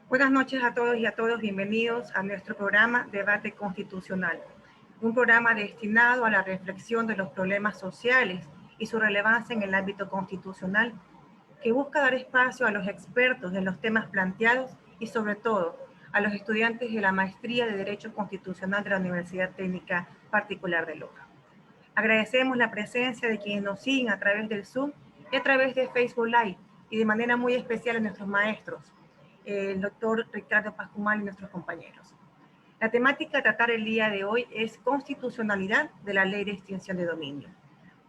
Buenas noches a todos y a todas, bienvenidos a nuestro programa Debate Constitucional, un programa destinado a la reflexión de los problemas sociales y su relevancia en el ámbito constitucional, que busca dar espacio a los expertos en los temas planteados y sobre todo a los estudiantes de la Maestría de Derecho Constitucional de la Universidad Técnica Particular de Loja. Agradecemos la presencia de quienes nos siguen a través del Zoom y a través de Facebook Live y de manera muy especial a nuestros maestros, el doctor Ricardo Pascumal y nuestros compañeros. La temática a tratar el día de hoy es constitucionalidad de la ley de extinción de dominio,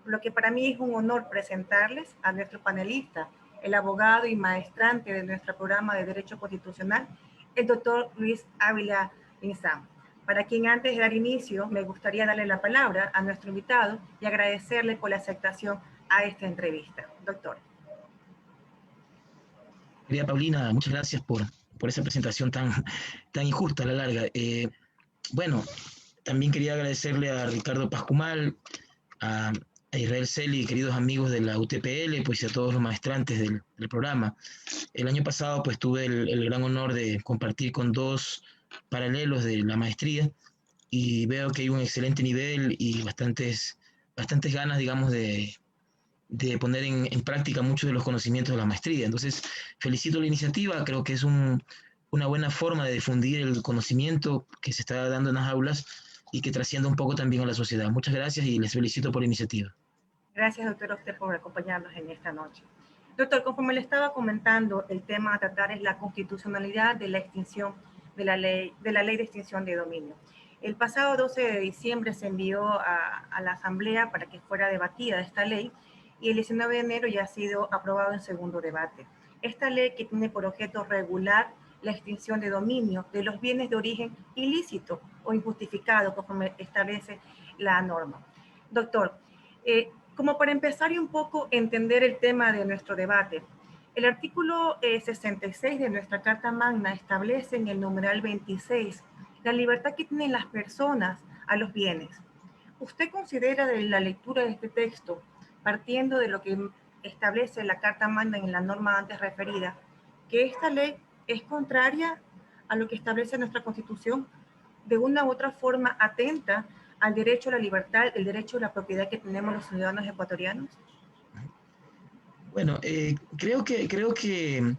por lo que para mí es un honor presentarles a nuestro panelista, el abogado y maestrante de nuestro programa de Derecho Constitucional, el doctor Luis Ávila Linzam, para quien antes de dar inicio me gustaría darle la palabra a nuestro invitado y agradecerle por la aceptación a esta entrevista. Doctor. Querida Paulina, muchas gracias por esa presentación tan injusta a la larga. Bueno, también quería agradecerle a Ricardo Pascumal, a Israel Celi, queridos amigos de la UTPL, pues y a todos los maestrantes del programa. El año pasado pues tuve el gran honor de compartir con dos paralelos de la maestría y veo que hay un excelente nivel y bastantes ganas, digamos, de poner en práctica muchos de los conocimientos de la maestría. Entonces, felicito la iniciativa, creo que es una buena forma de difundir el conocimiento que se está dando en las aulas y que trascienda un poco también a la sociedad. Muchas gracias y les felicito por la iniciativa. Gracias, doctor, a usted por acompañarnos en esta noche. Doctor, conforme le estaba comentando, el tema a tratar es la constitucionalidad de la extinción de la ley de extinción de dominio. El pasado 12 de diciembre se envió a la Asamblea para que fuera debatida esta ley y el 19 de enero ya ha sido aprobado en segundo debate. Esta ley que tiene por objeto regular la extinción de dominio de los bienes de origen ilícito o injustificado, conforme establece la norma. Doctor, como para empezar y un poco entender el tema de nuestro debate, el artículo 66 de nuestra Carta Magna establece en el numeral 26 la libertad que tienen las personas a los bienes. ¿Usted considera de la lectura de este texto, partiendo de lo que establece la Carta Magna en la norma antes referida, que esta ley es contraria a lo que establece nuestra Constitución, de una u otra forma atenta al derecho a la libertad, el derecho a la propiedad que tenemos los ciudadanos ecuatorianos? Bueno, creo que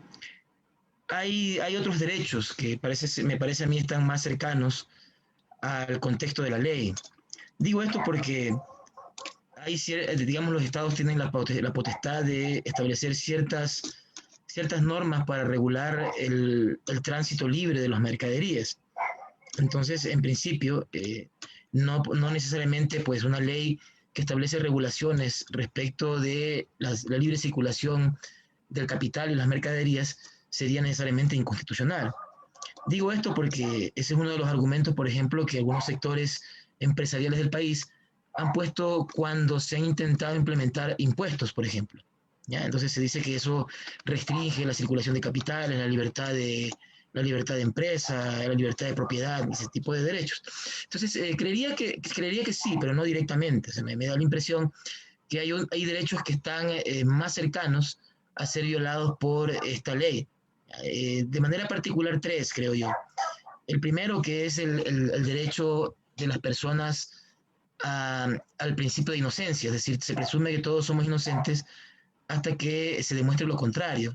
hay otros derechos que me parece a mí están más cercanos al contexto de la ley. Digo esto porque digamos, los estados tienen la potestad de establecer ciertas normas para regular el tránsito libre de las mercaderías. Entonces, en principio, no necesariamente pues una ley que establece regulaciones respecto de la libre circulación del capital y las mercaderías sería necesariamente inconstitucional. Digo esto porque ese es uno de los argumentos, por ejemplo, que algunos sectores empresariales del país han puesto cuando se han intentado implementar impuestos, por ejemplo. ¿Ya? Entonces se dice que eso restringe la circulación de capitales, la libertad de empresa, la libertad de propiedad, ese tipo de derechos. Entonces, creería que sí, pero no directamente. O sea, me da la impresión que hay derechos que están más cercanos a ser violados por esta ley. De manera particular, tres, creo yo. El primero, que es el derecho de las personas al principio de inocencia, es decir, se presume que todos somos inocentes hasta que se demuestre lo contrario.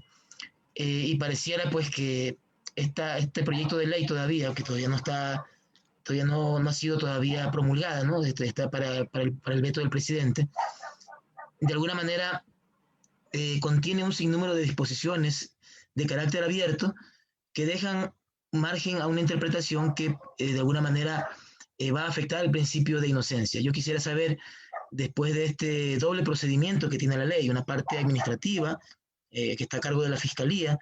Y pareciera pues que este proyecto de ley todavía, que todavía no ha sido todavía promulgada, ¿no? Está para el veto del presidente, de alguna manera contiene un sinnúmero de disposiciones de carácter abierto que dejan margen a una interpretación que de alguna manera va a afectar el principio de inocencia. Yo quisiera saber, después de este doble procedimiento que tiene la ley, una parte administrativa que está a cargo de la Fiscalía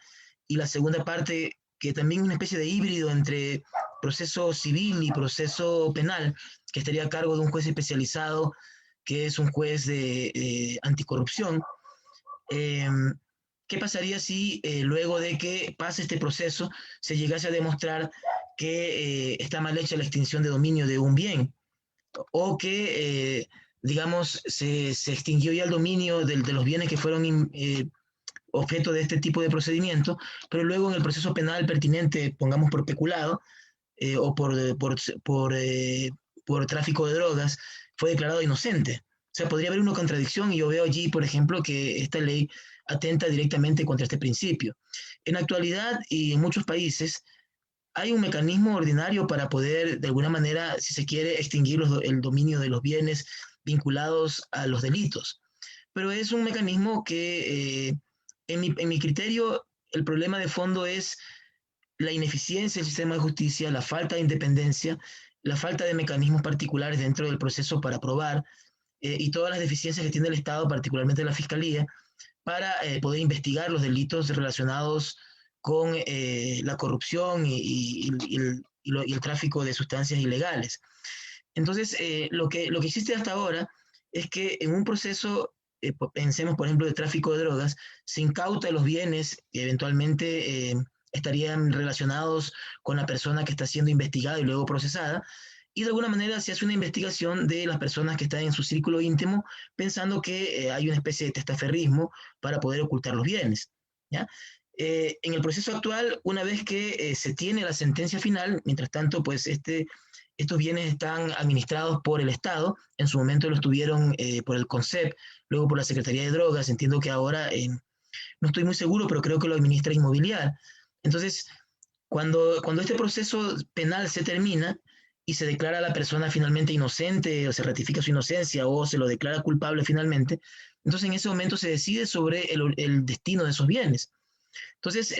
y la segunda parte que también es una especie de híbrido entre proceso civil y proceso penal, que estaría a cargo de un juez especializado que es un juez de anticorrupción. Eh, ¿Qué pasaría si luego de que pase este proceso se llegase a demostrar que está mal hecha la extinción de dominio de un bien o que, digamos, se extinguió ya el dominio de los bienes que fueron objeto de este tipo de procedimiento, pero luego en el proceso penal pertinente, pongamos por peculado, o por tráfico de drogas, fue declarado inocente. O sea, podría haber una contradicción y yo veo allí, por ejemplo, que esta ley atenta directamente contra este principio. En la actualidad y en muchos países hay un mecanismo ordinario para poder, de alguna manera, si se quiere, extinguir el dominio de los bienes vinculados a los delitos. Pero es un mecanismo que, en mi criterio, el problema de fondo es la ineficiencia del sistema de justicia, la falta de independencia, la falta de mecanismos particulares dentro del proceso para probar, y todas las deficiencias que tiene el Estado, particularmente la Fiscalía, para poder investigar los delitos relacionados con la corrupción y el tráfico de sustancias ilegales. Entonces, lo que existe hasta ahora es que en un proceso, pensemos por ejemplo de tráfico de drogas, se incauta los bienes que eventualmente estarían relacionados con la persona que está siendo investigada y luego procesada, y de alguna manera se hace una investigación de las personas que están en su círculo íntimo, pensando que hay una especie de testaferrismo para poder ocultar los bienes, ¿ya? En el proceso actual, una vez que se tiene la sentencia final, mientras tanto, pues estos bienes están administrados por el Estado, en su momento lo estuvieron por el CONCEP, luego por la Secretaría de Drogas, entiendo que ahora, no estoy muy seguro, pero creo que lo administra Inmobiliar. Entonces, cuando este proceso penal se termina y se declara a la persona finalmente inocente, o se ratifica su inocencia, o se lo declara culpable finalmente, entonces en ese momento se decide sobre el destino de esos bienes. Entonces,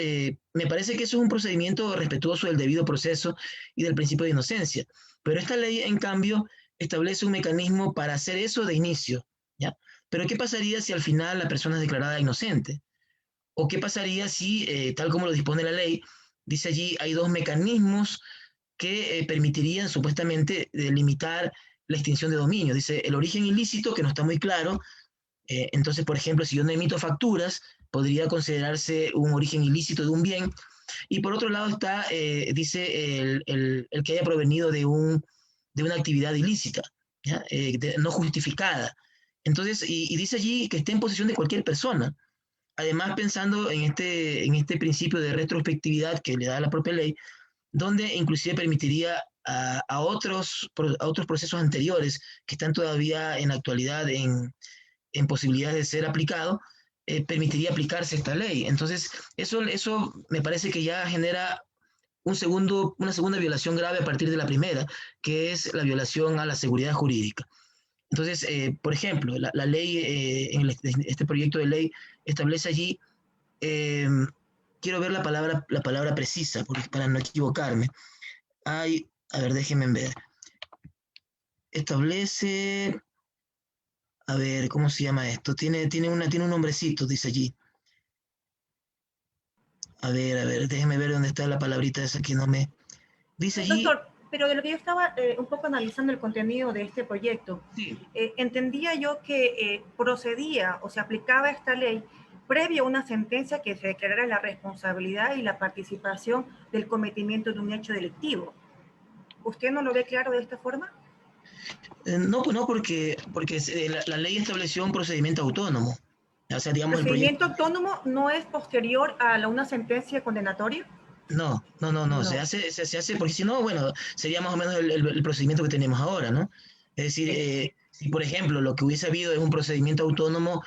me parece que eso es un procedimiento respetuoso del debido proceso y del principio de inocencia. Pero esta ley, en cambio, establece un mecanismo para hacer eso de inicio, ¿ya? Pero ¿qué pasaría si al final la persona es declarada inocente? ¿O qué pasaría si, tal como lo dispone la ley, dice allí, hay dos mecanismos que permitirían supuestamente limitar la extinción de dominio? Dice el origen ilícito, que no está muy claro. Entonces, por ejemplo, si yo no emito facturas, podría considerarse un origen ilícito de un bien. Y por otro lado está, dice, el que haya provenido de una actividad ilícita, ¿ya? No justificada. Entonces, y dice allí que esté en posesión de cualquier persona. Además, pensando en este principio de retrospectividad que le da la propia ley, donde inclusive permitiría a otros procesos anteriores que están todavía en la actualidad en posibilidades de ser aplicado, permitiría aplicarse esta ley. Entonces, eso me parece que ya genera una segunda violación grave a partir de la primera, que es la violación a la seguridad jurídica. Entonces, por ejemplo, la ley, este proyecto de ley establece allí, eh, quiero ver la palabra precisa, para no equivocarme. Hay, a ver, déjenme ver. Establece, a ver, ¿cómo se llama esto? Tiene un nombrecito, dice allí. A ver, déjeme ver dónde está la palabrita esa que no me... Dice allí... Doctor, pero de lo que yo estaba un poco analizando el contenido de este proyecto, Sí. entendía yo que procedía o se aplicaba esta ley previo a una sentencia que se declarara la responsabilidad y la participación del cometimiento de un hecho delictivo. ¿Usted no lo ve claro de esta forma? No, pues no, porque la ley estableció un procedimiento autónomo. O sea, digamos, ¿El procedimiento autónomo no es posterior a una sentencia condenatoria? No, No. se hace, porque si no, bueno, sería más o menos el procedimiento que tenemos ahora, ¿no? Es decir, si por ejemplo lo que hubiese habido es un procedimiento autónomo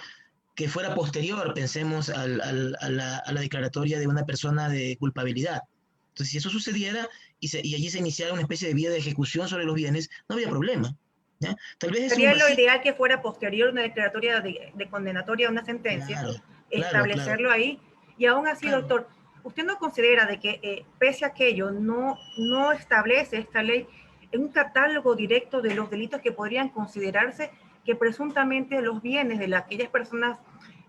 que fuera posterior, pensemos, a la declaratoria de una persona de culpabilidad. Entonces, si eso sucediera y allí se iniciara una especie de vía de ejecución sobre los bienes, no habría problema, ¿ya? Tal vez es un Sería lo vacío. ideal que fuera posterior a una declaratoria de condenatoria a una sentencia, Claro, claro, establecerlo ahí. Y aún así, claro. doctor, ¿usted no considera de que pese a aquello no establece esta ley un catálogo directo de los delitos que podrían considerarse que presuntamente los bienes de aquellas personas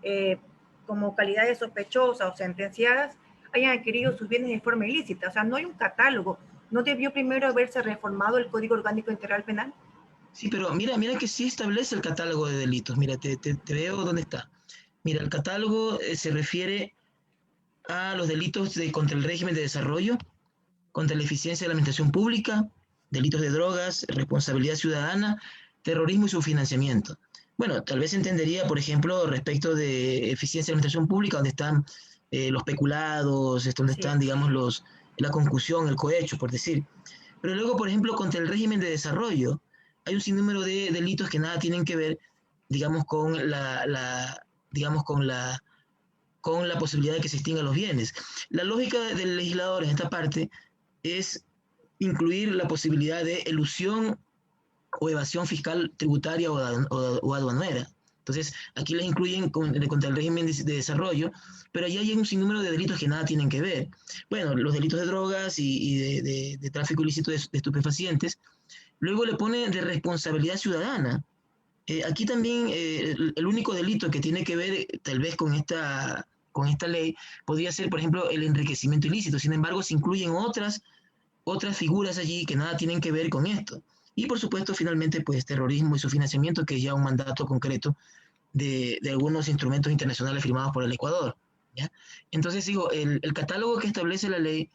eh, como calidad de sospechosa o sentenciadas hayan adquirido sus bienes de forma ilícita? O sea, no hay un catálogo. ¿No debió primero haberse reformado el Código Orgánico Integral Penal? Sí, pero mira que sí establece el catálogo de delitos. Mira, te veo dónde está. Mira, el catálogo se refiere a los delitos contra el régimen de desarrollo, contra la eficiencia de la administración pública, delitos de drogas, responsabilidad ciudadana, terrorismo y su financiamiento. Bueno, tal vez entendería, por ejemplo, respecto de eficiencia de la administración pública, donde están los peculados, donde Así están, es. digamos, la concusión, el cohecho, por decir. Pero luego, por ejemplo, contra el régimen de desarrollo, hay un sinnúmero de delitos que nada tienen que ver, digamos, digamos, con la posibilidad de que se extingan los bienes. La lógica del legislador en esta parte es incluir la posibilidad de elusión o evasión fiscal tributaria o aduanera. Entonces, aquí les incluyen contra el régimen de desarrollo, pero allí hay un sinnúmero de delitos que nada tienen que ver. Bueno, los delitos de drogas y de tráfico ilícito de estupefacientes. Luego le pone de responsabilidad ciudadana. Aquí también el único delito que tiene que ver tal vez con esta ley podría ser, por ejemplo, el enriquecimiento ilícito. Sin embargo, se incluyen otras figuras allí que nada tienen que ver con esto. Y por supuesto, finalmente, pues terrorismo y su financiamiento, que es ya un mandato concreto de algunos instrumentos internacionales firmados por el Ecuador. ¿Ya? Entonces, digo, el catálogo que establece la ley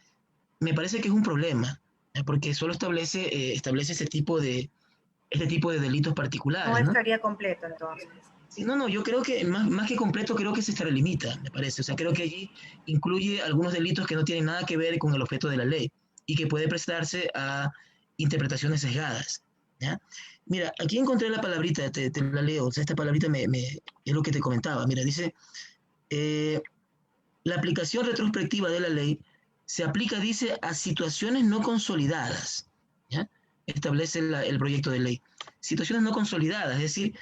me parece que es un problema, ¿ya? Porque solo establece este tipo de delitos No particulares, ¿no? estaría completo entonces. Sí, no, yo creo que más que completo, creo que se extralimita, me parece. O sea, creo que allí incluye algunos delitos que no tienen nada que ver con el objeto de la ley y que puede prestarse a interpretaciones sesgadas. ¿Ya? Mira, aquí encontré la palabrita, te la leo. O sea, esta palabrita es lo que te comentaba. Mira, dice, eh, la aplicación retrospectiva de la ley se aplica, dice, a situaciones no consolidadas. ¿Ya? Establece el proyecto de ley. Situaciones no consolidadas, es decir,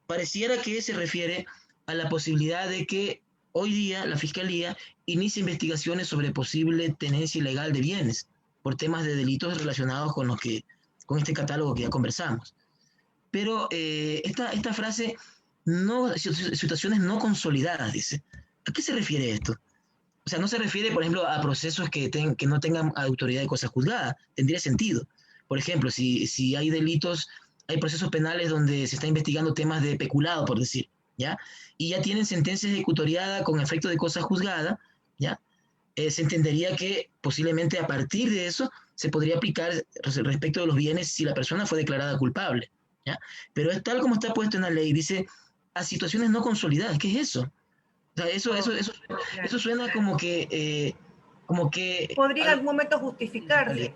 pareciera que se refiere a la posibilidad de que hoy día la Fiscalía inicie investigaciones sobre posible tenencia ilegal de bienes por temas de delitos relacionados con este catálogo que ya conversamos. Pero esta frase, no, situaciones no consolidadas, dice. ¿A qué se refiere esto? O sea, no se refiere, por ejemplo, a procesos que no tengan autoridad de cosa juzgada. Tendría sentido. Por ejemplo, si hay delitos, hay procesos penales donde se está investigando temas de peculado, por decir, ¿ya? Y ya tienen sentencia ejecutoriada con efecto de cosa juzgada, ¿ya? Se entendería que posiblemente a partir de eso se podría aplicar respecto de los bienes si la persona fue declarada culpable, ¿ya? Pero es tal como está puesto en la ley, dice a situaciones no consolidadas. ¿Qué es eso? O sea, Oh, claro. eso suena como que Podría en algo algún momento de la fiscalía. justificarse.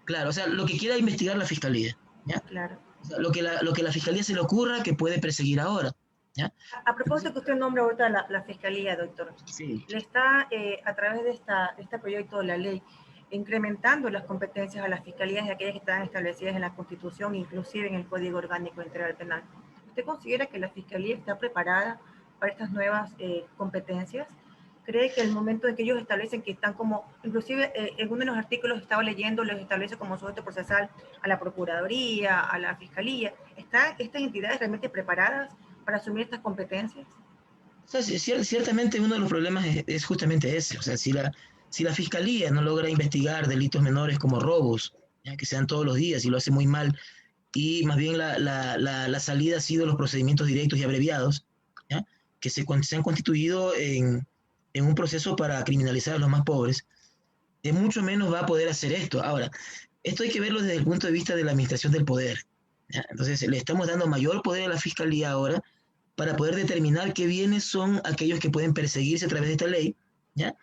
Claro, o sea, lo que quiera investigar la fiscalía, ¿ya? Claro. O sea, lo que la fiscalía se le ocurra que puede perseguir ahora, ¿ya? A propósito Entonces, que usted nombra ahorita la Fiscalía, doctor, sí, le está, a través de este proyecto de la ley, incrementando las competencias a las fiscalías de aquellas que están establecidas en la Constitución, inclusive en el Código Orgánico Integral Penal. ¿Usted considera que la Fiscalía está preparada para estas nuevas competencias? ¿Cree que el momento en que ellos establecen que están como, inclusive en uno de los artículos estaba leyendo, les establece como sujeto procesal a la Procuraduría, a la Fiscalía? ¿Están estas entidades realmente preparadas para asumir estas competencias? o sea, ciertamente uno de los problemas es justamente ese, o sea, si la fiscalía no logra investigar delitos menores como robos, ¿ya? Que se dan todos los días y lo hace muy mal, y más bien la salida ha sido los procedimientos directos y abreviados, ¿ya? Que se han constituido en un proceso para criminalizar a los más pobres, mucho menos va a poder hacer esto. Ahora, esto hay que verlo desde el punto de vista de la administración del poder, ¿ya? Entonces, le estamos dando mayor poder a la fiscalía ahora para poder determinar qué bienes son aquellos que pueden perseguirse a través de esta ley, ¿ya?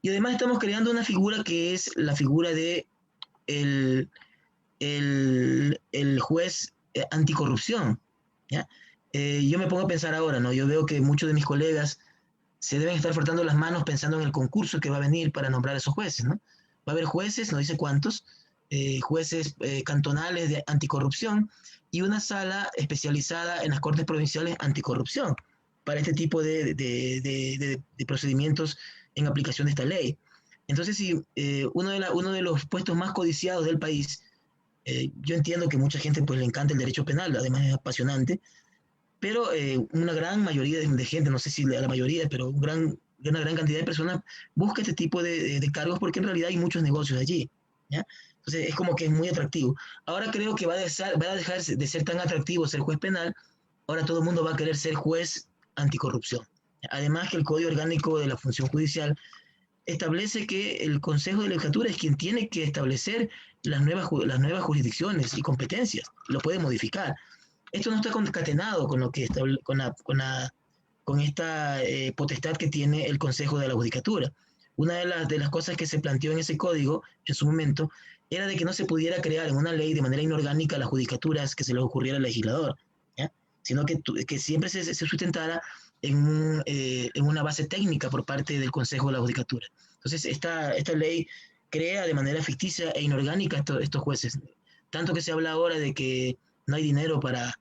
Y además estamos creando una figura que es la figura de el, el juez anticorrupción, ¿ya? Yo me pongo a pensar ahora, ¿no? Yo veo que muchos de mis colegas se deben estar frotando las manos pensando en el concurso que va a venir para nombrar a esos jueces, ¿no? Va a haber jueces, no dice cuántos, jueces cantonales de anticorrupción y una sala especializada en las Cortes Provinciales anticorrupción para este tipo de procedimientos en aplicación de esta ley. Entonces, si uno de los puestos más codiciados del país, yo entiendo que mucha gente pues le encanta el derecho penal, además es apasionante, pero una gran mayoría de gente, no sé si la mayoría, pero una gran cantidad de personas busca este tipo de cargos porque en realidad hay muchos negocios allí, ¿ya? Entonces es como que es muy atractivo. Ahora creo que va a dejar de ser tan atractivo ser juez penal, ahora todo el mundo va a querer ser juez anticorrupción. Además que el Código Orgánico de la Función Judicial establece que el Consejo de Legislatura es quien tiene que establecer las nuevas jurisdicciones y competencias, lo puede modificar. esto no está concatenado con lo que con esta potestad que tiene el Consejo de la Judicatura. Una de las cosas que se planteó en ese código en su momento era de que no se pudiera crear en una ley de manera inorgánica las judicaturas que se le ocurriera al legislador, ¿ya? Sino que siempre se sustentara en una base técnica por parte del Consejo de la Judicatura. Entonces, esta ley crea de manera ficticia e inorgánica estos jueces. Tanto que se habla ahora de que no hay dinero para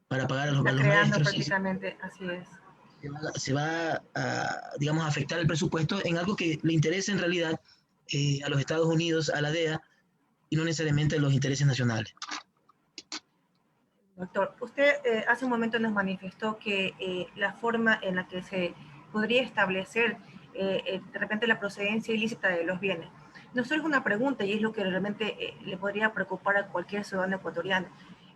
pagar a Está los creando maestros, prácticamente, así es. se va a, digamos, afectar el presupuesto en algo que le interesa en realidad a los Estados Unidos, a la DEA, y no necesariamente a los intereses nacionales. Doctor, usted hace un momento nos manifestó que la forma en la que se podría establecer de repente la procedencia ilícita de los bienes. Nos surge una pregunta y es lo que realmente le podría preocupar a cualquier ciudadano ecuatoriano.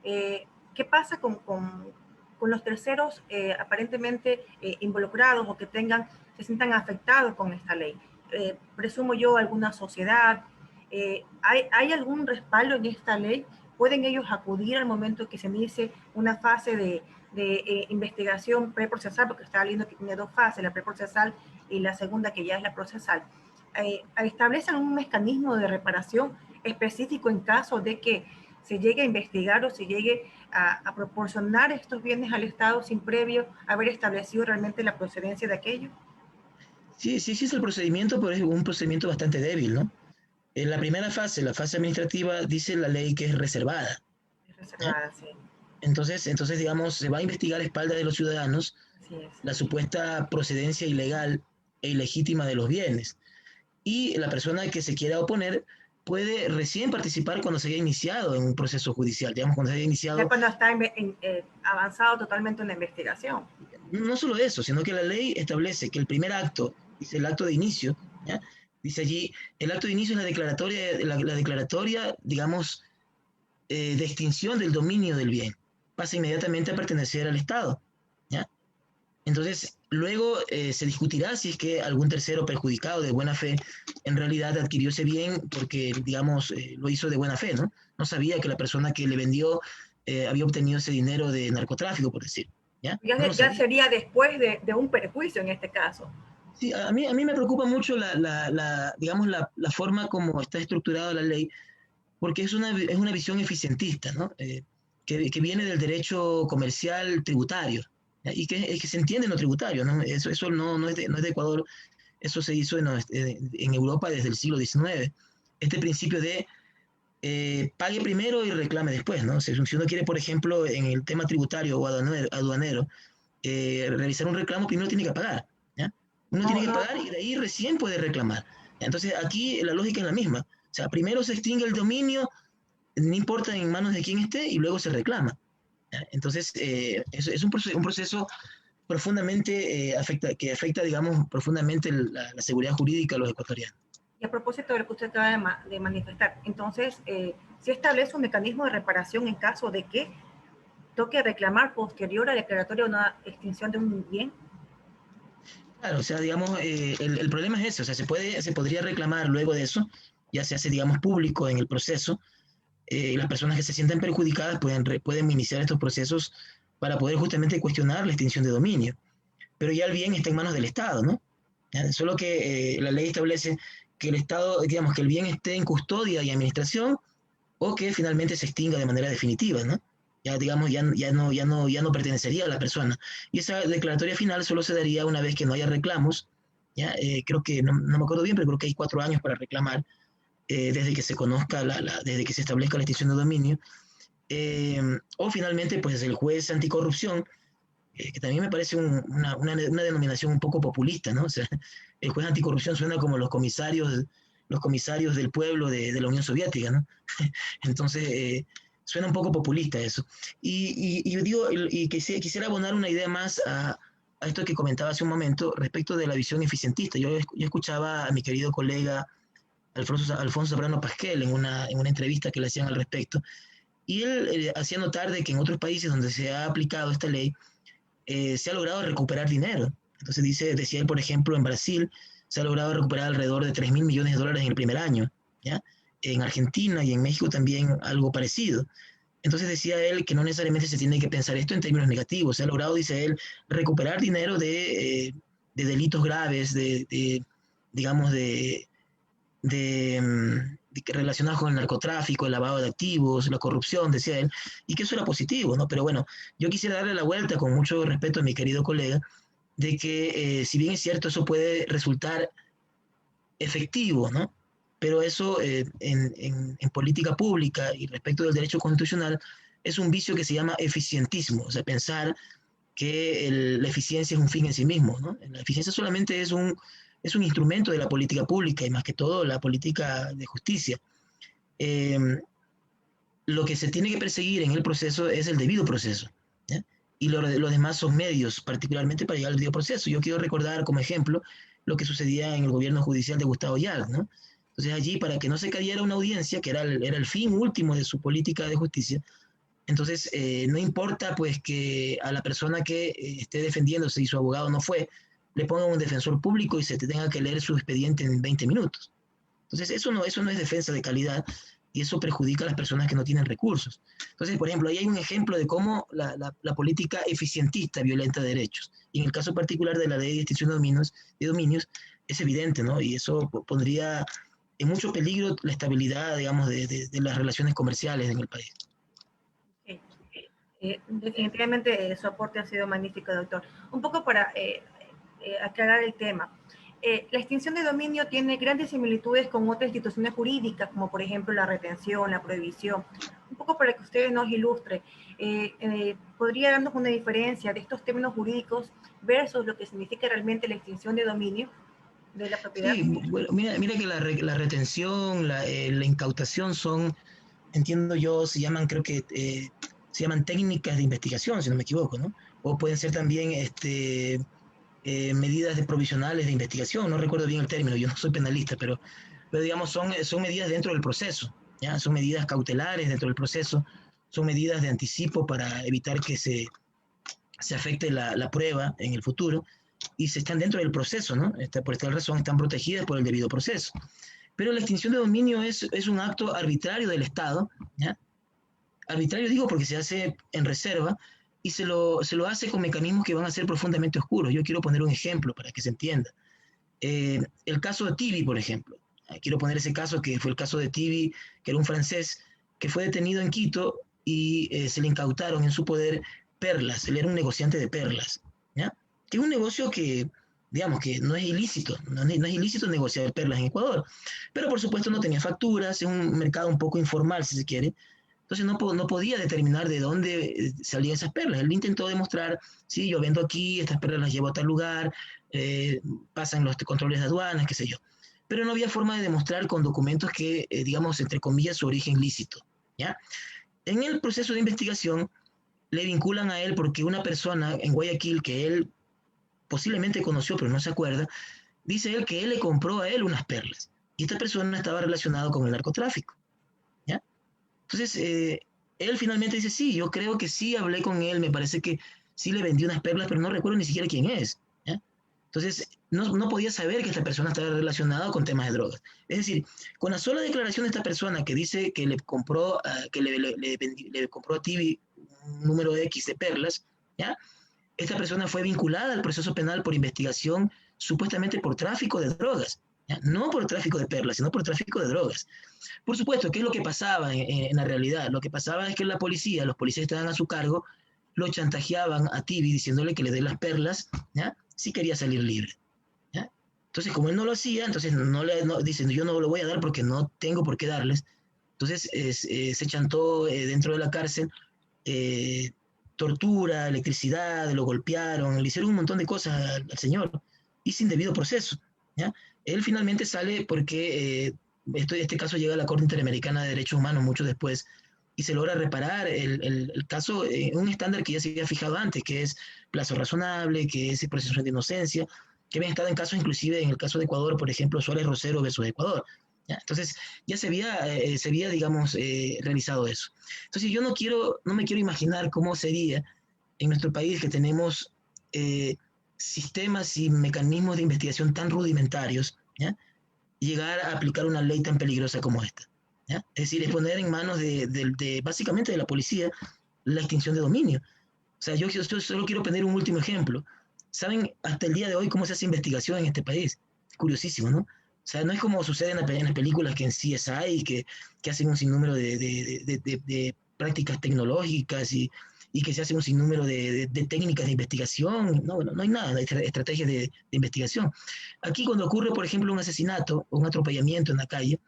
¿Qué pasa con los terceros aparentemente involucrados o que se sientan afectados con esta ley? Presumo yo alguna sociedad. ¿Hay algún respaldo en esta ley? ¿Pueden ellos acudir al momento que se inicie una fase de investigación preprocesal? Porque estaba leyendo que tiene dos fases, la preprocesal y la segunda que ya es la procesal. ¿Establecen un mecanismo de reparación específico en caso de que se llegue a investigar o se llegue a proporcionar estos bienes al Estado sin previo haber establecido realmente la procedencia de aquello? Sí, sí existe el procedimiento, pero es un procedimiento bastante débil, ¿no? En la primera fase, la fase administrativa, dice la ley que es reservada. Es reservada, sí. Entonces, digamos, se va a investigar a espaldas de los ciudadanos Así es. la supuesta procedencia ilegal e ilegítima de los bienes. Y la persona que se quiera oponer puede recién participar cuando se haya iniciado en un proceso judicial, digamos, cuando se haya Ya iniciado. cuando está avanzado totalmente en la investigación. No solo eso, sino que la ley establece que el primer acto, dice el acto de inicio, ¿ya? Dice allí, el acto de inicio es la declaratoria, digamos, de extinción del dominio del bien. Pasa inmediatamente a pertenecer al Estado, ¿ya? Entonces, luego se discutirá si es que algún tercero perjudicado de buena fe en realidad adquirió ese bien porque, digamos, lo hizo de buena fe, ¿no? No sabía que la persona que le vendió había obtenido ese dinero de narcotráfico, por decir, ¿ya? No lo Ya sabía. sería después de un perjuicio en este caso. Sí, a mí me preocupa mucho digamos, la forma como está estructurada la ley, porque es una visión eficientista, ¿no? Que viene del derecho comercial tributario, ¿ya? Y que se entiende en lo tributario, ¿no? Eso no es de Ecuador, eso se hizo en Europa desde el siglo XIX. Este principio de pague primero y reclame después, ¿no? Si uno quiere, por ejemplo, en el tema tributario o aduanero realizar un reclamo, primero tiene que pagar, ¿ya? Uno tiene que pagar y de ahí recién puede reclamar. Entonces, aquí la lógica es la misma. O sea, primero se extingue el dominio, no importa en manos de quién esté, y luego se reclama. ¿Ya? Entonces, es un proceso profundamente, que afecta, digamos, profundamente la seguridad jurídica de los ecuatorianos. Y a propósito de lo que usted acaba de manifestar, entonces, ¿se establece un mecanismo de reparación en caso de que toque reclamar posterior a la declaratoria una extinción de un bien? Claro, o sea, digamos, el problema es ese, o sea, se podría reclamar luego de eso, ya se hace, digamos, público en el proceso, las personas que se sientan perjudicadas pueden iniciar estos procesos para poder justamente cuestionar la extinción de dominio, pero ya el bien está en manos del Estado, ¿no? ¿Ya? Solo que la ley establece que el Estado, digamos, que el bien esté en custodia y administración o que finalmente se extinga de manera definitiva, ¿no? Ya, digamos, ya no pertenecería a la persona. Y esa declaratoria final solo se daría una vez que no haya reclamos, ¿ya? Creo que, no me acuerdo bien, pero creo que hay 4 años para reclamar, desde que se conozca, desde que se establezca la extinción de dominio. O finalmente, pues el juez anticorrupción, que también me parece una denominación un poco populista, ¿no? O sea, el juez anticorrupción suena como los comisarios del pueblo de la Unión Soviética, ¿no? Entonces, suena un poco populista eso. Y digo, quisiera abonar una idea más a esto que comentaba hace un momento respecto de la visión eficientista. Yo escuchaba a mi querido colega Alfonso Zambrano Pasquel en una entrevista que le hacían al respecto, y él hacía notar de que en otros países donde se ha aplicado esta ley, se ha logrado recuperar dinero. Entonces decía él, por ejemplo, en Brasil se ha logrado recuperar alrededor de 3.000 millones de dólares en el primer año, ¿ya? En Argentina y en México también algo parecido. Entonces decía él que no necesariamente se tiene que pensar esto en términos negativos. Se ha logrado, dice él, recuperar dinero de delitos graves, digamos, relacionados con el narcotráfico, el lavado de activos, la corrupción, decía él, y que eso era positivo, ¿no? Pero bueno, yo quisiera darle la vuelta, con mucho respeto a mi querido colega, de que si bien es cierto, eso puede resultar efectivo, ¿no? Pero eso en política pública y respecto del derecho constitucional es un vicio que se llama eficientismo, o sea, pensar que la eficiencia es un fin en sí mismo, ¿no? La eficiencia solamente es un instrumento de la política pública y más que todo la política de justicia. Eh, lo que se tiene que perseguir en el proceso es el debido proceso, ¿ya? Y los demás son medios, particularmente para llegar al debido proceso. Yo quiero recordar como ejemplo lo que sucedía en el gobierno judicial de Gustavo Yard, ¿no? Entonces allí, para que no se cayera una audiencia, que era el fin último de su política de justicia, entonces no importa pues que a la persona que esté defendiéndose y su abogado no fue, le pongan un defensor público y se te tenga que leer su expediente en 20 minutos. Entonces eso no es defensa de calidad y eso perjudica a las personas que no tienen recursos. Entonces, por ejemplo, ahí hay un ejemplo de cómo la política eficientista violenta derechos. Y en el caso particular de la ley de extinción de dominios es evidente, ¿no? Y eso pondría en mucho peligro la estabilidad, digamos, de las relaciones comerciales en el país. Sí. Definitivamente su aporte ha sido magnífico, doctor. Un poco para aclarar el tema. La extinción de dominio tiene grandes similitudes con otras instituciones jurídicas, como por ejemplo la retención, la prohibición. Un poco para que ustedes nos ilustre, ¿podría darnos una diferencia de estos términos jurídicos versus lo que significa realmente la extinción de dominio de la propiedad? Sí, bueno, mira que la retención, la incautación son, entiendo yo, creo que se llaman técnicas de investigación, si no me equivoco, ¿no? O pueden ser también medidas provisionales de investigación, no recuerdo bien el término, yo no soy penalista, pero digamos son medidas dentro del proceso, ¿ya? Son medidas cautelares dentro del proceso, son medidas de anticipo para evitar que se afecte la prueba en el futuro y se están dentro del proceso, ¿no? Por esta razón están protegidas por el debido proceso. Pero la extinción de dominio es un acto arbitrario del Estado, ¿ya? Arbitrario digo porque se hace en reserva y se lo hace con mecanismos que van a ser profundamente oscuros. Yo quiero poner un ejemplo para que se entienda. El caso de Tibi, por ejemplo. Quiero poner ese caso que fue el caso de Tibi, que era un francés que fue detenido en Quito y se le incautaron en su poder perlas. Él era un negociante de perlas, ¿ya? Que es un negocio que, digamos, que no es ilícito. No es ilícito negociar perlas en Ecuador. Pero por supuesto no tenía facturas, es un mercado un poco informal, si se quiere. Entonces no podía determinar de dónde salían esas perlas. Él intentó demostrar, sí, yo vendo aquí, estas perlas las llevo a tal lugar, pasan los controles de aduanas, qué sé yo. Pero no había forma de demostrar con documentos que, digamos, entre comillas, su origen lícito, ¿ya? En el proceso de investigación le vinculan a él porque una persona en Guayaquil que él posiblemente conoció, pero no se acuerda, dice él que él le compró a él unas perlas. Y esta persona estaba relacionada con el narcotráfico, ¿ya? Entonces, él finalmente dice, sí, yo creo que sí hablé con él, me parece que sí le vendí unas perlas, pero no recuerdo ni siquiera quién es, ¿ya? Entonces, no podía saber que esta persona estaba relacionada con temas de drogas. Es decir, con la sola declaración de esta persona que dice que le compró, que le compró a Tibi un número X de perlas, ¿ya? Esta persona fue vinculada al proceso penal por investigación, supuestamente por tráfico de drogas, ¿ya? No por tráfico de perlas, sino por tráfico de drogas. Por supuesto, ¿qué es lo que pasaba en la realidad? Lo que pasaba es que los policías estaban a su cargo, lo chantajeaban a Tibi diciéndole que le dé las perlas, ¿ya? Si quería salir libre, ¿ya? Entonces, como él no lo hacía, entonces dicen, yo no lo voy a dar porque no tengo por qué darles. Entonces, se chantó dentro de la cárcel, eh, tortura, electricidad, lo golpearon, le hicieron un montón de cosas al señor y sin debido proceso, ¿ya? Él finalmente sale porque este caso llega a la Corte Interamericana de Derechos Humanos mucho después y se logra reparar el caso en un estándar que ya se había fijado antes, que es plazo razonable, que es presunción de inocencia, que habían estado en casos inclusive en el caso de Ecuador, por ejemplo, Suárez Rosero versus Ecuador, ¿ya? Entonces ya se había digamos, realizado eso. Entonces yo no me quiero imaginar cómo sería en nuestro país que tenemos sistemas y mecanismos de investigación tan rudimentarios, ¿ya? Llegar a aplicar una ley tan peligrosa como esta, ¿ya? ¿ya? Es decir, es poner en manos básicamente de la policía la extinción de dominio. O sea, yo solo quiero poner un último ejemplo. ¿Saben hasta el día de hoy cómo se hace investigación en este país? Curiosísimo, ¿no? O sea, no es como sucede en las películas que en CSI, que hacen un sinnúmero de prácticas tecnológicas y que se hace un sinnúmero de técnicas de investigación. No, bueno, no hay nada, hay estrategias de investigación. Aquí cuando ocurre, por ejemplo, un asesinato o un atropellamiento en la calle,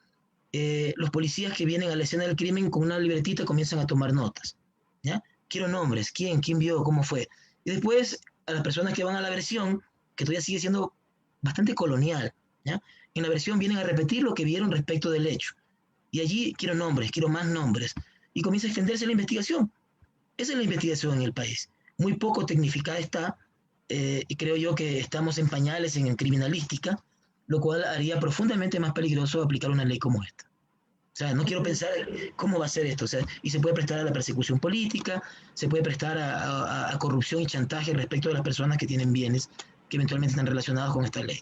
los policías que vienen a la escena del crimen con una libretita comienzan a tomar notas, ¿ya? Quiero nombres, quién vio, cómo fue. Y después a las personas que van a la versión, que todavía sigue siendo bastante colonial, ¿ya? En la versión vienen a repetir lo que vieron respecto del hecho. Y allí quiero nombres, quiero más nombres. Y comienza a extenderse la investigación. Esa es la investigación en el país. Muy poco tecnificada está, y creo yo que estamos en pañales en criminalística, lo cual haría profundamente más peligroso aplicar una ley como esta. O sea, no quiero pensar cómo va a ser esto. O sea, y se puede prestar a la persecución política, se puede prestar a corrupción y chantaje respecto de las personas que tienen bienes que eventualmente están relacionados con esta ley.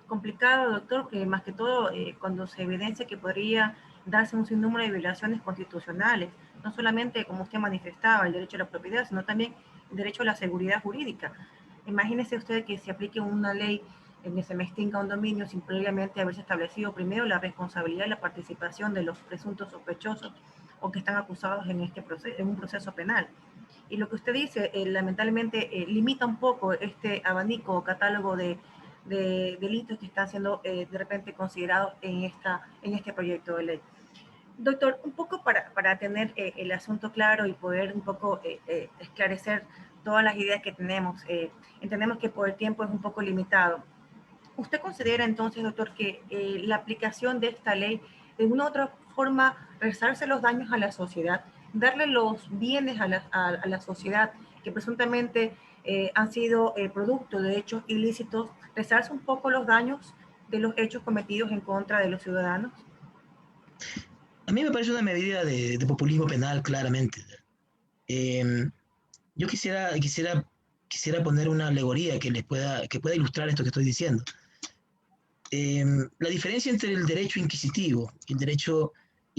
Complicado, doctor, que más que todo cuando se evidencia que podría darse un sinnúmero de violaciones constitucionales, no solamente, como usted manifestaba, el derecho a la propiedad, sino también el derecho a la seguridad jurídica. Imagínese usted que se aplique una ley en que se me extinga un dominio sin previamente haberse establecido primero la responsabilidad y la participación de los presuntos sospechosos o que están acusados en, en un proceso penal. Y lo que usted dice, lamentablemente, limita un poco este abanico o catálogo de delitos que están siendo de repente considerados en este proyecto de ley. Doctor, un poco para tener el asunto claro y poder un poco esclarecer todas las ideas que tenemos, entendemos que por el tiempo es un poco limitado. ¿Usted considera entonces, doctor, que la aplicación de esta ley de una u otra forma resarce los daños a la sociedad, darle los bienes a la sociedad que presuntamente han sido producto de hechos ilícitos, resarce un poco los daños de los hechos cometidos en contra de los ciudadanos? A mí me parece una medida de populismo penal, claramente. Eh, yo quisiera poner una alegoría que pueda ilustrar esto que estoy diciendo. La diferencia entre el derecho inquisitivo y el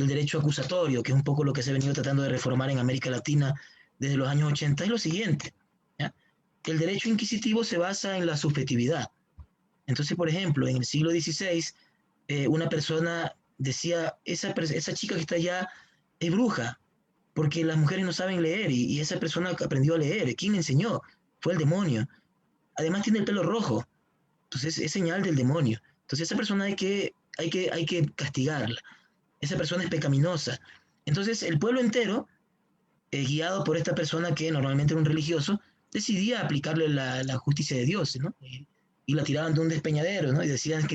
derecho acusatorio, que es un poco lo que se ha venido tratando de reformar en América Latina desde los años 80, es lo siguiente. ¿Ya? El derecho inquisitivo se basa en la subjetividad. Entonces, por ejemplo, en el siglo XVI, una persona decía, esa chica que está allá es bruja, porque las mujeres no saben leer y esa persona aprendió a leer. ¿Quién le enseñó? Fue el demonio. Además tiene el pelo rojo. Entonces es señal del demonio. Entonces esa persona hay que castigarla. Esa persona es pecaminosa. Entonces el pueblo entero, guiado por esta persona que normalmente era un religioso, decidía aplicarle la justicia de Dios, ¿no? Y la tiraban de un despeñadero, ¿no? Y decían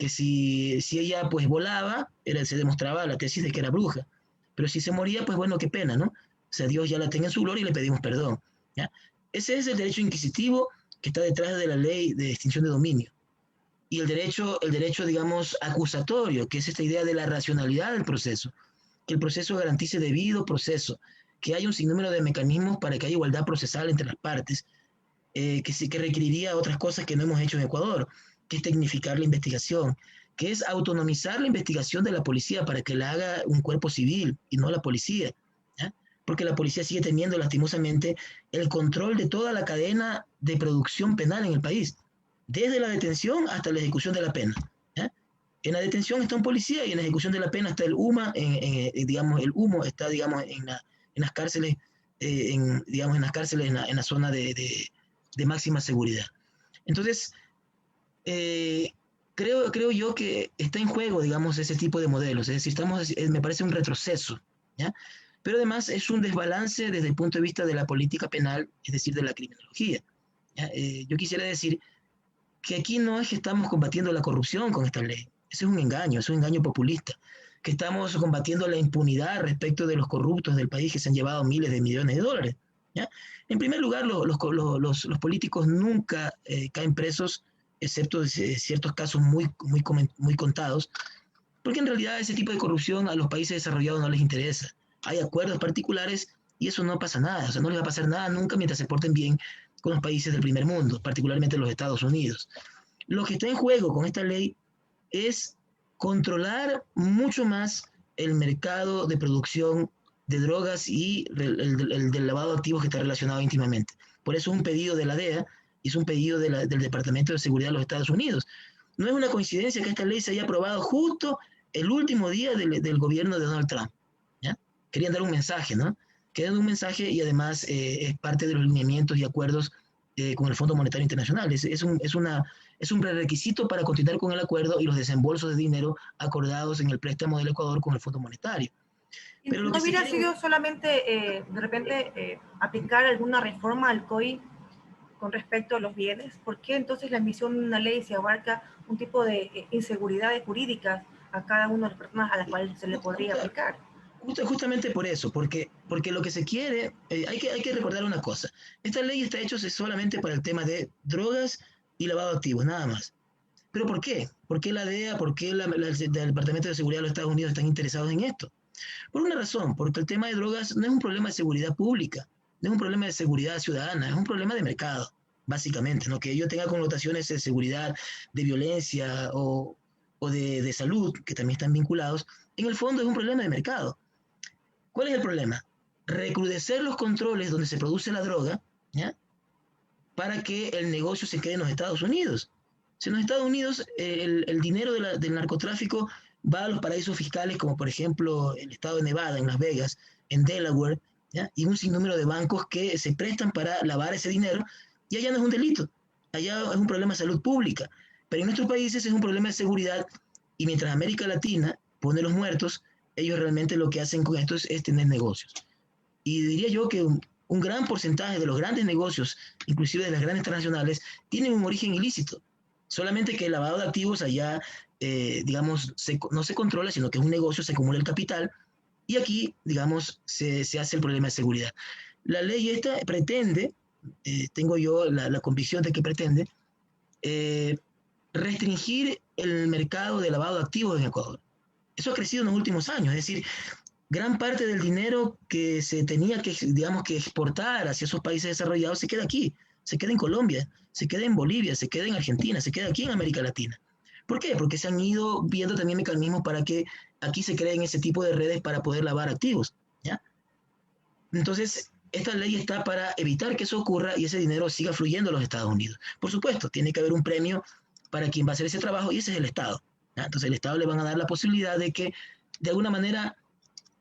si ella pues volaba, se demostraba la tesis de que era bruja. Pero si se moría, pues bueno, qué pena, ¿no? O sea, Dios ya la tenga en su gloria y le pedimos perdón. ¿Ya? Ese es el derecho inquisitivo que está detrás de la ley de extinción de dominio. Y el derecho, digamos, acusatorio, que es esta idea de la racionalidad del proceso, que el proceso garantice debido proceso, que haya un sinnúmero de mecanismos para que haya igualdad procesal entre las partes, que requeriría otras cosas que no hemos hecho en Ecuador, que es tecnificar la investigación, que es autonomizar la investigación de la policía para que la haga un cuerpo civil y no la policía, ¿ya? Porque la policía sigue teniendo lastimosamente el control de toda la cadena de producción penal en el país, desde la detención hasta la ejecución de la pena. ¿Ya? En la detención está un policía y en la ejecución de la pena está el UMA, digamos, el humo está, digamos, en las cárceles, digamos, en las cárceles, en la zona de máxima seguridad. Entonces, eh, creo yo que está en juego, digamos, ese tipo de modelos. Es decir, me parece un retroceso, ¿ya? Pero además es un desbalance desde el punto de vista de la política penal, es decir, de la criminología. Yo quisiera decir que aquí no es que estamos combatiendo la corrupción con esta ley. Ese es un engaño populista. Que estamos combatiendo la impunidad respecto de los corruptos del país que se han llevado miles de millones de dólares. ¿Ya? En primer lugar, los políticos nunca caen presos, excepto ciertos casos muy contados, porque en realidad ese tipo de corrupción a los países desarrollados no les interesa. Hay acuerdos particulares y eso no pasa nada. O sea, no les va a pasar nada nunca mientras se porten bien con los países del primer mundo, particularmente los Estados Unidos. Lo que está en juego con esta ley es controlar mucho más el mercado de producción de drogas y el del lavado de activos que está relacionado íntimamente. Por eso es un pedido de la DEA y es un pedido del Departamento de Seguridad de los Estados Unidos. No es una coincidencia que esta ley se haya aprobado justo el último día del gobierno de Donald Trump. ¿Ya? Querían dar un mensaje, ¿no? Querían dar un mensaje y además es parte de los lineamientos y acuerdos con el Fondo Monetario Internacional. Es un prerequisito para continuar con el acuerdo y los desembolsos de dinero acordados en el préstamo del Ecuador con el Fondo Monetario. Pero ¿no hubiera sido solamente, de repente, aplicar alguna reforma al COI con respecto a los bienes? ¿Por qué entonces la emisión de una ley se abarca un tipo de inseguridades jurídicas a cada una de las personas a las cuales se le podría aplicar? Justamente por eso, porque lo que se quiere, hay que recordar una cosa, esta ley está hecha solamente para el tema de drogas y lavado de activos, nada más. ¿Pero por qué? ¿Por qué la DEA, por qué el Departamento de Seguridad de los Estados Unidos están interesados en esto? Por una razón, porque el tema de drogas no es un problema de seguridad pública, no es un problema de seguridad ciudadana, es un problema de mercado, básicamente, ¿no? Que ello tenga connotaciones de seguridad, de violencia o de salud, que también están vinculados, en el fondo es un problema de mercado. ¿Cuál es el problema? Recrudecer los controles donde se produce la droga, ¿ya? Para que el negocio se quede en los Estados Unidos. Si en los Estados Unidos el dinero del narcotráfico va a los paraísos fiscales, como por ejemplo el estado de Nevada, en Las Vegas, en Delaware, ¿ya? Y un sinnúmero de bancos que se prestan para lavar ese dinero, y allá no es un delito, allá es un problema de salud pública. Pero en nuestros países es un problema de seguridad, y mientras América Latina pone los muertos, ellos realmente lo que hacen con esto es tener negocios. Y diría yo que un gran porcentaje de los grandes negocios, inclusive de las grandes transnacionales, tienen un origen ilícito. Solamente que el lavado de activos allá, digamos, no se controla, sino que es un negocio, se acumula el capital, y aquí, digamos, se hace el problema de seguridad. La ley esta pretende, tengo yo la convicción de que pretende, restringir el mercado de lavado de activos en Ecuador. Eso ha crecido en los últimos años, es decir, gran parte del dinero que se tenía que, digamos, que exportar hacia esos países desarrollados se queda aquí, se queda en Colombia, se queda en Bolivia, se queda en Argentina, se queda aquí en América Latina. ¿Por qué? Porque se han ido viendo también mecanismos para que aquí se creen ese tipo de redes para poder lavar activos, ¿ya? Entonces, esta ley está para evitar que eso ocurra y ese dinero siga fluyendo a los Estados Unidos. Por supuesto, tiene que haber un premio para quien va a hacer ese trabajo y ese es el Estado, ¿ya? Entonces, el Estado le van a dar la posibilidad de que, de alguna manera,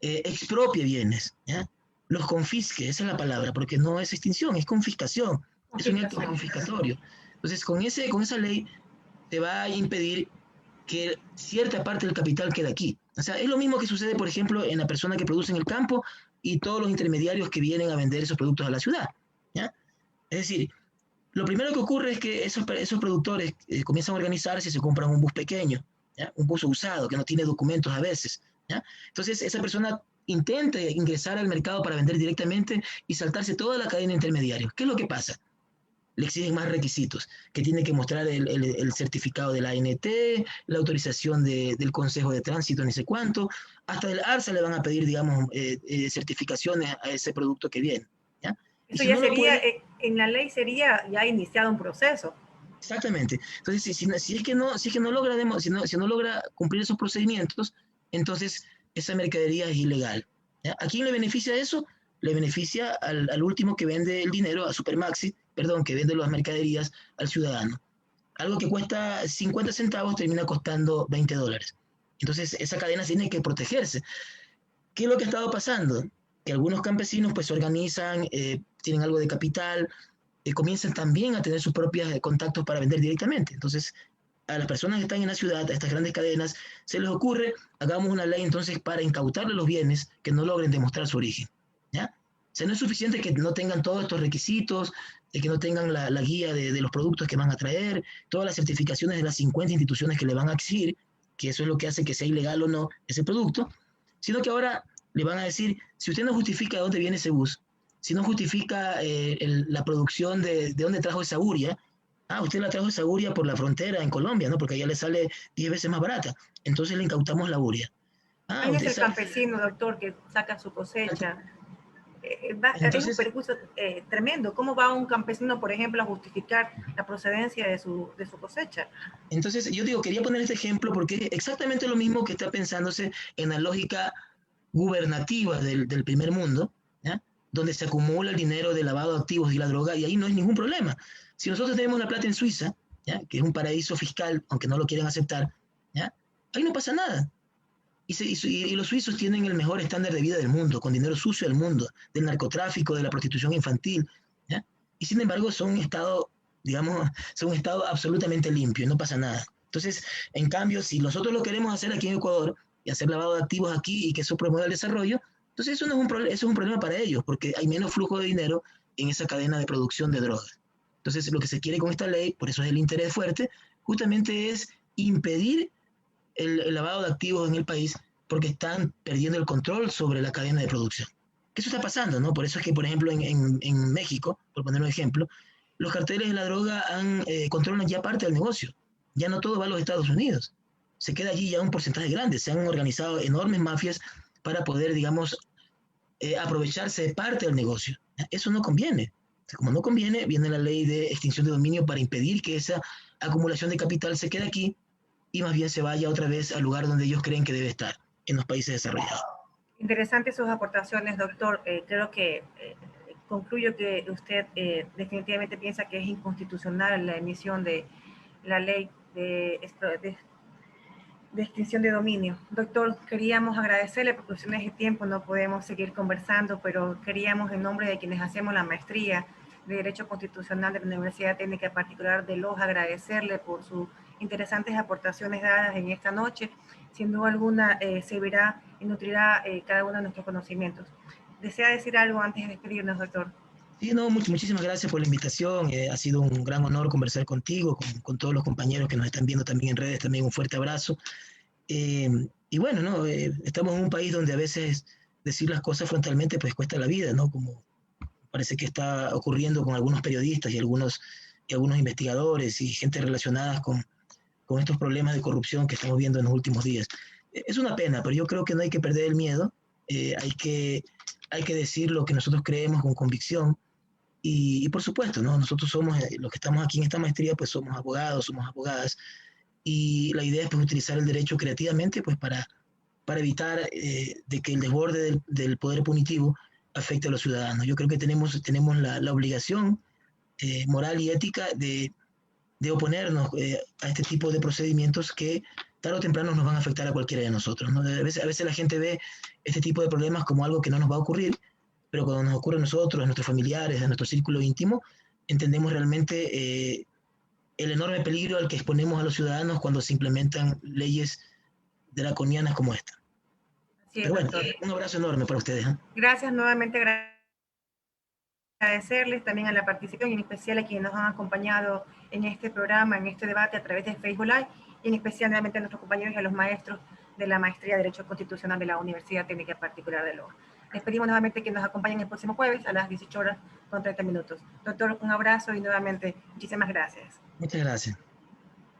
expropie bienes, ¿ya? Los confisque, esa es la palabra, porque no es extinción, es confiscación, es un acto confiscatorio. Entonces, con esa ley te va a impedir que cierta parte del capital quede aquí. O sea, es lo mismo que sucede, por ejemplo, en la persona que produce en el campo y todos los intermediarios que vienen a vender esos productos a la ciudad, ¿ya? Es decir, lo primero que ocurre es que esos productores comienzan a organizarse y se compran un bus pequeño, ¿ya? Un bus usado que no tiene documentos a veces, ¿ya? Entonces esa persona intenta ingresar al mercado para vender directamente y saltarse toda la cadena de intermediarios. ¿Qué es lo que pasa? Le exigen más requisitos, que tiene que mostrar el certificado de la ANT, la autorización del Consejo de Tránsito, ni sé cuánto, hasta del ARSA le van a pedir, digamos, certificaciones a ese producto que viene, ¿ya? Eso ya sería, en la ley sería ya iniciado un proceso. Exactamente. Entonces, si es que no logra cumplir esos procedimientos, entonces esa mercadería es ilegal, ¿ya? ¿A quién le beneficia eso? Le beneficia al último que vende el dinero, a Supermaxi, perdón, que vende las mercaderías al ciudadano. Algo que cuesta 50 centavos termina costando $20. Entonces, esa cadena tiene que protegerse. ¿Qué es lo que ha estado pasando? Que algunos campesinos pues se organizan, tienen algo de capital, comienzan también a tener sus propios contactos para vender directamente. Entonces, a las personas que están en la ciudad, a estas grandes cadenas, se les ocurre, hagamos una ley entonces para incautarle los bienes que no logren demostrar su origen, ¿ya? O sea, no es suficiente que no tengan todos estos requisitos, que no tengan la guía de los productos que van a traer, todas las certificaciones de las 50 instituciones que le van a exigir, que eso es lo que hace que sea ilegal o no ese producto, sino que ahora le van a decir, si usted no justifica de dónde viene ese bus, si no justifica la producción de dónde trajo esa uria, usted la trajo esa uria por la frontera en Colombia, ¿no? Porque allá le sale 10 veces más barata. Entonces le incautamos la uria. ¿Quién es el campesino, doctor, que saca su cosecha es un Entonces, perjuicio tremendo. ¿Cómo va un campesino, por ejemplo, a justificar la procedencia de su cosecha? entonces, yo digo, quería poner este ejemplo porque es exactamente lo mismo que está pensándose en la lógica gubernativa del primer mundo, ¿ya? Donde se acumula el dinero de lavado de activos y la droga, y ahí no es ningún problema. Si nosotros tenemos la plata en Suiza, ¿ya? Que es un paraíso fiscal, aunque no lo quieran aceptar, ¿ya? Ahí no pasa nada. Y los suizos tienen el mejor estándar de vida del mundo, con dinero sucio del mundo, del narcotráfico, de la prostitución infantil, ¿ya? Y sin embargo son un estado, digamos, son un estado absolutamente limpio y no pasa nada. Entonces, en cambio, si nosotros lo queremos hacer aquí en Ecuador y hacer lavado de activos aquí y que eso promueva el desarrollo, entonces eso, no es eso es un problema para ellos, porque hay menos flujo de dinero en esa cadena de producción de drogas. Entonces, lo que se quiere con esta ley, por eso es el interés fuerte, justamente es impedir el lavado de activos en el país porque están perdiendo el control sobre la cadena de producción. ¿Qué eso está pasando? ¿No? Por eso es que, por ejemplo, en México, por poner un ejemplo, los carteles de la droga controlan ya parte del negocio. Ya no todo va a los Estados Unidos. Se queda allí ya un porcentaje grande. Se han organizado enormes mafias para poder, digamos, aprovecharse de parte del negocio. Eso no conviene. O sea, como no conviene, viene la ley de extinción de dominio para impedir que esa acumulación de capital se quede aquí y más bien se vaya otra vez al lugar donde ellos creen que debe estar, en los países desarrollados. Interesantes sus aportaciones, doctor. Creo que concluyo que usted definitivamente piensa que es inconstitucional la emisión de la ley de extinción de dominio. Doctor, queríamos agradecerle por cuestiones de tiempo, no podemos seguir conversando, pero queríamos en nombre de quienes hacemos la maestría de Derecho Constitucional de la Universidad Técnica Particular de Loja, agradecerle por sus interesantes aportaciones dadas en esta noche. Sin duda alguna, servirá y nutrirá cada uno de nuestros conocimientos. ¿Desea decir algo antes de despedirnos, doctor? Sí, no, muchísimas gracias por la invitación. Ha sido un gran honor conversar contigo, con todos los compañeros que nos están viendo también en redes. También un fuerte abrazo. Eh, y bueno, ¿no? Estamos en un país donde a veces decir las cosas frontalmente pues cuesta la vida, ¿no? Como parece que está ocurriendo con algunos periodistas y algunos investigadores y gente relacionada con estos problemas de corrupción que estamos viendo en los últimos días. Es una pena, pero yo creo que no hay que perder el miedo, hay que decir lo que nosotros creemos con convicción y por supuesto, ¿no? Nosotros somos, los que estamos aquí en esta maestría, pues somos abogados, somos abogadas y la idea es pues utilizar el derecho creativamente pues para evitar de que el desborde del poder punitivo afecte a los ciudadanos. Yo creo que tenemos la obligación moral y ética de oponernos a este tipo de procedimientos que tarde o temprano nos van a afectar a cualquiera de nosotros, ¿no? A veces la gente ve este tipo de problemas como algo que no nos va a ocurrir, pero cuando nos ocurre a nosotros, a nuestros familiares, a nuestro círculo íntimo, entendemos realmente el enorme peligro al que exponemos a los ciudadanos cuando se implementan leyes draconianas como esta. Así es, Pero bueno, doctor. un abrazo enorme para ustedes, ¿eh? Gracias nuevamente. Agradecerles también a la participación y en especial a quienes nos han acompañado en este programa, en este debate a través de Facebook Live y en especial nuevamente a nuestros compañeros y a los maestros de la Maestría de Derecho Constitucional de la Universidad Técnica Particular de Loja. Les pedimos nuevamente que nos acompañen el próximo jueves a las 18 horas con 30 minutos. Doctor, un abrazo y nuevamente muchísimas gracias. Muchas gracias.